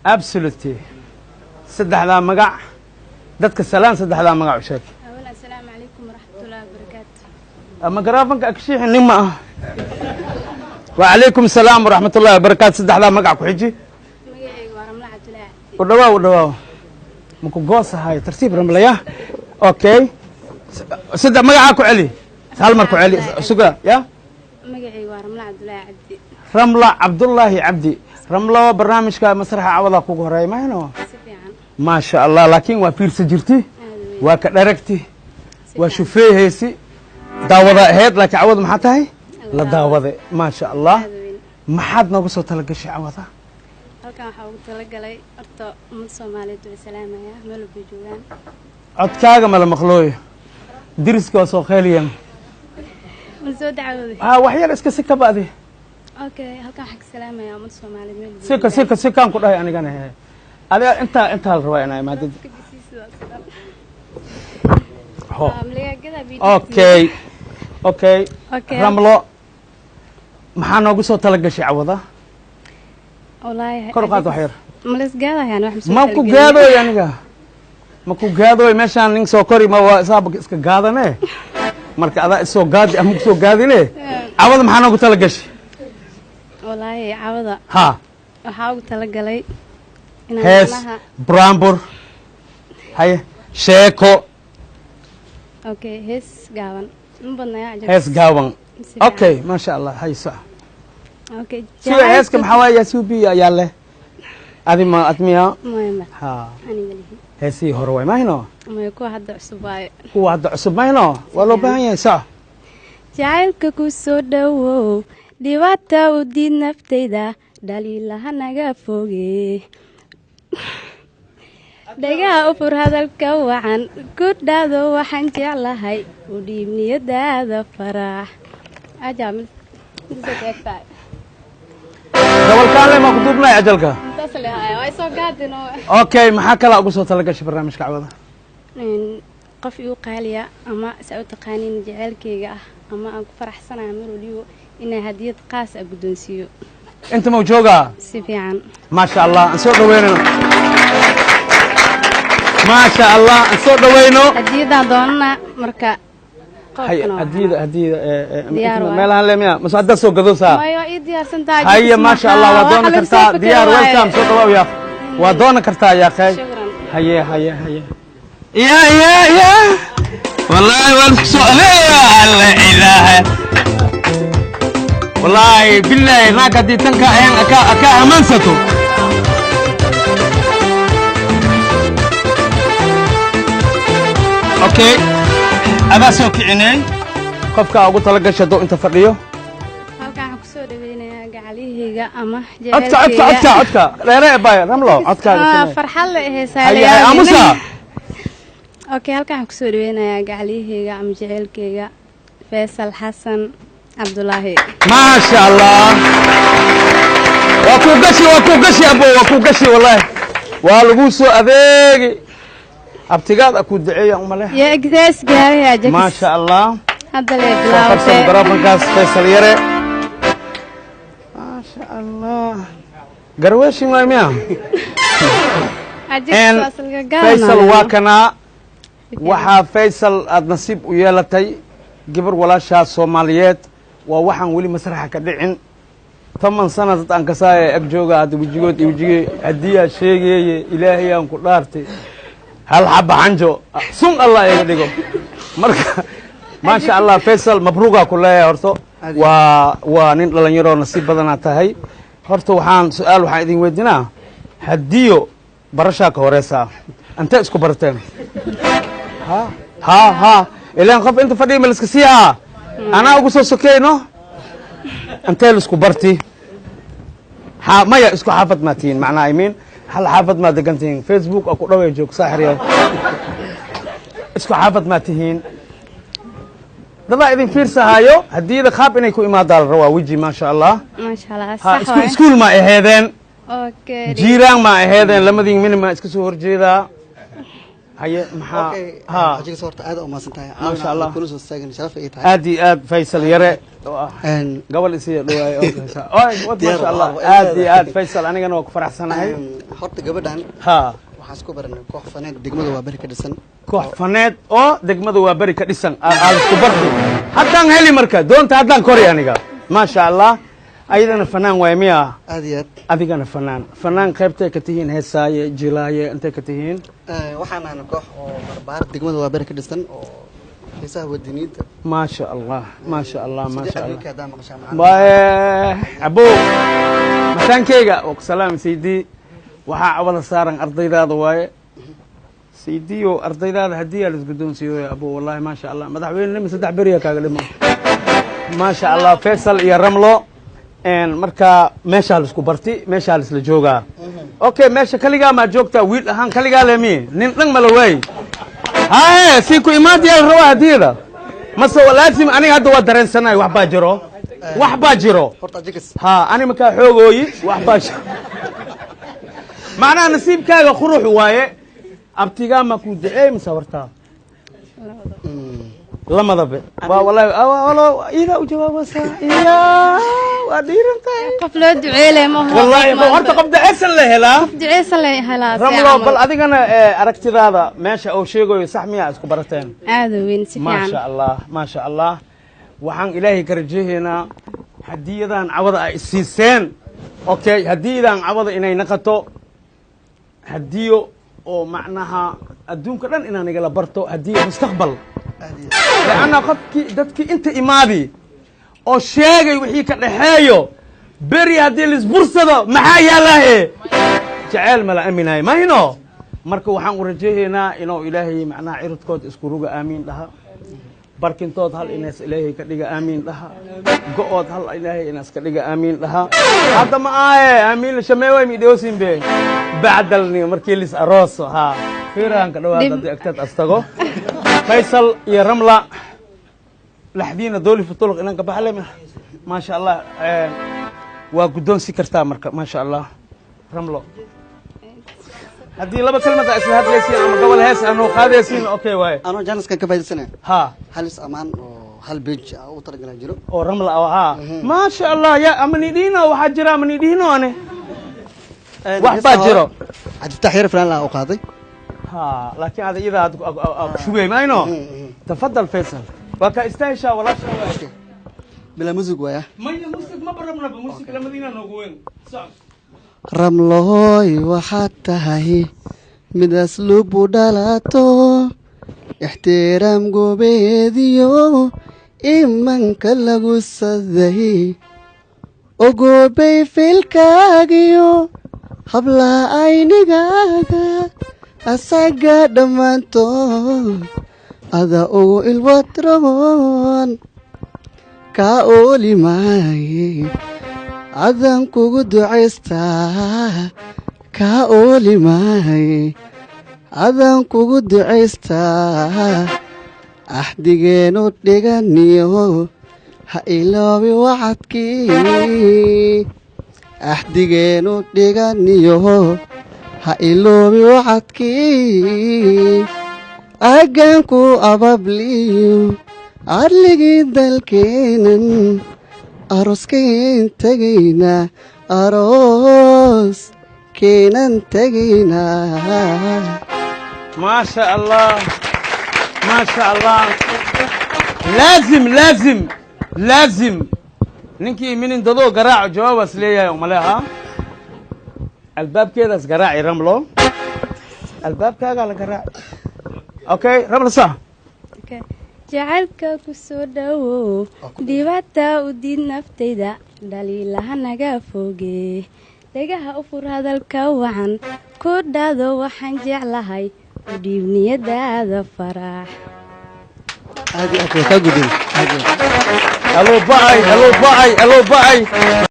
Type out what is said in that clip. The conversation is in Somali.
absolutely saddexdaa magac dadka salaan saddexdaa magac u sheeg أولا السلام عليكم ورحمة الله وبركاته. مقرافنك أكشيح نما وعليكم السلام ورحمة الله وبركاته saddexdaa magac ku xiji مجيء ورملة عبد الله. ودواو مكو قوس هاي ترتيب رملة اوكي صدق magaca ku celi hal mar ku celi suga ya مجيء ورملة عبد الله عبدي. رملة عبد الله عبدي رملة برنامجka masraxa awada kugu horeey maayno ما شاء الله لكن waa fiirsa jirti waa ka dharagti waa shufeeyaysi daawada aheyd laakiin awad maxaa tahay la daawade ما شاء الله maxaad noogu soo tala gashay awada halkan waxa ugu tala galay horta umad Soomaaliyeed oo salaamaya meel u joogan codkaaga ma la maqlooyo diriska soo qeeliyan soo dacwooday wax yar iska si ka baadi okay halkan xaq salaamaya umad Soomaaliyeed meel si kan ku dhahay anigana adiga inta la rabaa inay maadad okay ramlo maxaa noogu soo tala gashay cawada والله kor qaad wax yar ملس قاده يعني واحد ma ku gaadooy aniga ma ku gaadooy meeshaan nin soo kori ma waa isaab iska gaadane marka adaa soo gaadi ama soo gaadine cawada maxaa noogu tala gashay والله عوضة ha waxa ugu tala galay hees brambur haye sheeko okay hees gaaban in badnaa ajab hees gaaban okay ma sha Allah haysa okay sida heeska maxaa waaye suubi ayaa leh adima admiya muhiima ha aniga lihi heesii hore way maahino ma ku hadda cusub ay kuwa hadda cusub maahino waa loo baahan yahay sax jacaylka ku soo dhawow dhibaata u diid naftayda dhaliilaha naga foge dhagaa u fur hadalka wacan ku dhaado waxaan jeclahay u dhiib niyadaada farax ajaamil dabalkaan le ma ku duubnay ajalka tasle ay soo gaadino okay maxaa kala ugu soo tala gashay barnaamijka cawada qof igu qaaliya ama saa u taqaanin jacaylkayga ah ama aan ku faraxsanahay mar waliba inay hadiyad qaas ah guddoonsiiyo inta ma jooga si fiican ما شاء الله ان soo dhaweynano ما شاء الله ان soo dhaweyno hadiyadaan doonana marka hadiyada meelahan leemaya mas hadda soo gadoosa mayo ii diyaarsan tahay haye ما شاء الله waa doona kartaa diyaar welcome soo dhawaw ya waa doona kartaa ya khay haye ya wallahi wal su'aaliya alla ilaaha wallahi billahi naaka diitanka ayaan aka amaansato okay ada soo kicinay qofka ugu tala gashay doo inta fadhiyo halkaan waxaan ku soo dhaweynayaa gacalihayga ama codka dheere bay ramlo codkaaga farxad la haye amusa okay halkaan waxaan ku soo dhaweynayaa gacalihayga ama jaceylkayga Faisal Xasan Abdullahi ما شاء الله وكو قشي ابو وكو قشي والله والغو سو اديغي ابتغاد اكو دعيه امله يا اكتاس قال يا جكس ما شاء الله هذا اللي بلاوته برافنكاس فيصل يري ما شاء الله قروشي ما يميا فيصل واكنا وحا فيصل النصيب ويالتي gabar walaasha Soomaaliyeed waa waxaan wali masraxa ka dhicin 8 sano dad aan ka saayay ag jooga hada wajigii hadiya sheegay ilaahay aan ku dhaartay hal xaba hanjo sun Allah iga dhigo marka ma sha Allah Faisal mabruuqa ku leeyahay horto waa nin dhalinyaro nasiib badan tahay horto waxaan idin weydiinaa hadiyo barasha ka horeysa anta isku barteen ha إلين خف أنت فدي ملك سيها أنا أقول سكينه أنت لسكو برتي ما يسكو حافظ ماتين معنا يمين هل حافظ ما دقنتين فيسبوك أكو روي جوك ساحر يا اسكو حافظ ماتين دابا إذن فيرسا هايو هدي إذا خاب إنه يكون إمادة الروا ويجي ما شاء الله ما شاء الله صح سكول ما إهدين أوكي جيران ما إهدين لما دين من ما اسكو سور جيرا هي محا ها أجيك صورت عاد أو ما سنتها ما شاء الله كل شيء ساكن شرف إيه آدي فيصل يرى قبل يصير دواي ما شاء الله عاد فيصل أنا كنا وكفر حسن هاي حط قبل ها وحاسكو برنا كوح فناد دقمة وابري كدسن كوح فناد أو دقمة وابري كدسن على الكبرتي حتى هلي مركز دون تهدان كوريانيكا ما شاء الله أيضا فنان ويميا أديات أديكنا فنان قيبتك كتهين هساي جلاية أنت كتهين وحنا أنا كوح وبربار دقمة وابري كدسن هسا ودنيد ما شاء الله ما شاء الله ما شاء الله كذا ما شاء الله باي أبو مثلا كيجا وسلام سيدي وحا عوض صارن أرضي ذا ضواي سيدي وأرضي ذا هدية لسقدون سيدي يا أبو والله ما شاء الله مدحوين لم يصدع بريا كاغلمه ما شاء الله فيصل يا رملو إن مركا ماشى لسكو برتي ماشى لسلجوجا أوكي ماشى كليجا ما جوكتا ويل هان كليجا لمي نين ملوي هاي سيكو إمادي الروا هدية مسوا لازم أنا هذا ودرن سنة وحبا جرو ها أنا مكا حوغوي وحبا جرو معناه نسيب كاغا خروح وايه ابتيغا ما كو دعي مسورتا لما ضبط والله والله اذا وجواب يا وديرنت قفلو دعي له ما هو والله horta qof dacaysan la helaa dacaysan la helaa ramlo bal adigana aragtidaada meesha oo sheegayo sax miya isku barateen aad weyn si fiican ma sha Allah waxaan ilaahay ka rajeeynaa hadiyadan cawada ay siiseen okay hadiyadan cawada inay naqato هديو أو معناها أدون كلام إن أنا قال برتو هديو مستقبل لأن دتك أنت إمادي أو شيء وحيك الحياة بري هدي الإسبورصة محايا له جعل ملا أمين هاي ما هنا مركو وحن ورجينا إنه إلهي معنا عرض كود إسكروجا آمين لها بركنتود هل الناس إلهي كديجا آمين لها قعود هل إلهي الناس كديجا آمين لها هذا ما آمين شماوي ميدوسين به بعدلني مركيلس أروس ها فيران كدوا هذا أكتر أستغو فيصل يا رملة لحدينا دولي في الطرق إنك بحلم ما شاء الله وقدون سكرتا مركب ما شاء الله رملة هذه لبا كلمة اسمها هاد ليسين أما قبل هيس أنه خاد يسين أوكي واي أنا جانس كان كفاية سنة ها هلس أمان هل بيج أو ترجع جرو أو رملة أو ها ما شاء الله يا أمني دينا وحجرا أمني دينا أنا وحبا جرو التحير فلان لا أقاضي ها لكن هذا إذا شوي ما ينو تفضل فيصل وكا استهشا ولا شو بلا موسيقى ويا ما يمسك ما برمنا بموسيقى لما دينا نقوين صح رملوي وحتى هاي من أسلوب ودلاتو احترام قبيديو إيمان كلا قصدي وقبي في الكاغيو حبلا عيني غاغا أساقا دمانتو هذا أو الوطرون كاولي ماي عذن كوغو دعيستا كاولي ماي عذن كوغو دعيستا أحديجينو ديغانيو هايلوبي وعدكي أحديجينو ديغانيو هايلوبي وعدكي أجانكو أبابليو عرلقي دالكينن أروس كين تجينا أروس كين تجينا ما شاء الله ما شاء الله لازم نكي من انتظروا قراع جواب أسلية يوم لها الباب كده قراع رملو الباب كده على قراع أوكي رملو صح jacaylka ku soo dhawow dhibaato u diid naftayda dhaliilaha naga foge dhagaha u fur hadalka wacan ku dhaado waxaan jeclahay u dhiib niyadaada farax هذه أكو تجدين الو باي